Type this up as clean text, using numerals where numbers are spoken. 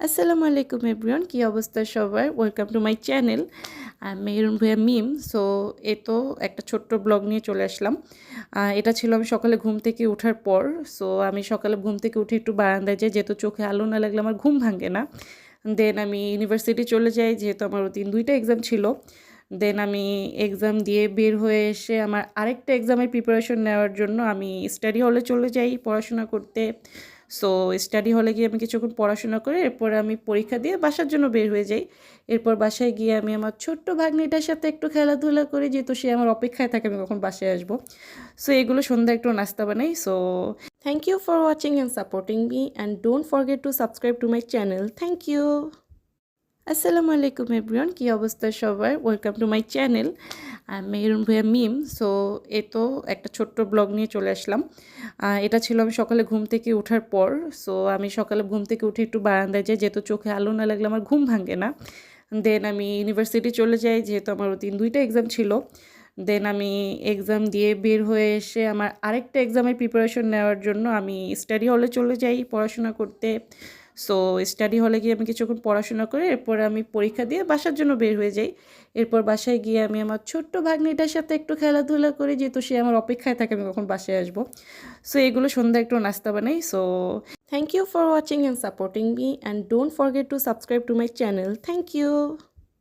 আসসালামু আলাইকুম এভরিওয়ান, কি অবস্থা সবার? Welcome to my channel. Meherun Bhuiyan Mim. So এ তো একটা ছোট্ট ব্লগ নিয়ে চলে আসলাম। এটা ছিল আমি সকালে ঘুম থেকে ওঠার পর। সো আমি সকালে ঘুম থেকে উঠে একটু বারান্দায় যাই, যেহেতু চোখে আলো না লাগলে আমার ঘুম ভাঙে না। দেন আমি ইউনিভার্সিটি চলে যাই, যেহেতু আমার ওই দিন ২টা এক্সাম ছিল। দেন আমি এক্সাম দিয়ে বের হয়ে এসে আমার আরেকটা এক্সামের প্রিপারেশন নেওয়ার জন্য আমি স্টাডি হলে চলে যাই পড়াশোনা করতে। সো স্টাডি হলে গিয়ে আমি কিছুক্ষণ পড়াশোনা করে এরপরে আমি পরীক্ষা দিয়ে বাসার জন্য বের হয়ে যাই। এরপর বাসায় গিয়ে আমি আমার ছোট্ট ভাগ্নিটার সাথে একটু খেলাধুলা করি, যেহেতু সে আমার অপেক্ষায় থাকে আমি কখন বাসায় আসবো। সো এগুলো সন্ধ্যায় একটু নাস্তা বানাই। So thank you for watching and supporting me and don't forget to subscribe to my channel. Thank you. আসসালামু আলাইকুম এভরিওয়ান, কি অবস্থা সবার? Welcome to my channel. Meherun Bhuiyan Mim. So এ তো একটা ছোট্ট ব্লগ নিয়ে চলে আসলাম। এটা ছিল আমি সকালে ঘুম থেকে ওঠার পর। সো আমি সকালে ঘুম থেকে উঠে একটু বারান্দায় যাই, যেহেতু চোখে আলো না লাগলে আমার ঘুম ভাঙে না। দেন আমি ইউনিভার্সিটি চলে যাই, যেহেতু আমার ওই দিন ২টা এক্সাম ছিল। দেন আমি এক্সাম দিয়ে বের হয়ে এসে আমার আরেকটা এক্সামের প্রিপারেশন নেওয়ার জন্য আমি স্টাডি হলে চলে যাই পড়াশোনা করতে। সো স্টাডি হলে গিয়ে আমি কিছুক্ষণ পড়াশোনা করে এরপরে আমি পরীক্ষা দিয়ে বাসার জন্য বের হয়ে যাই। এরপর বাসায় গিয়ে আমি আমার ছোট্ট ভাগ্নিটার সাথে একটু খেলাধুলা করি, যেহেতু সে আমার অপেক্ষায় থাকে আমি কখন বাসায় আসবো। সো এগুলো সন্ধ্যায় একটু নাস্তা বানাই। So thank you for watching and supporting me and don't forget to subscribe to my channel. Thank you.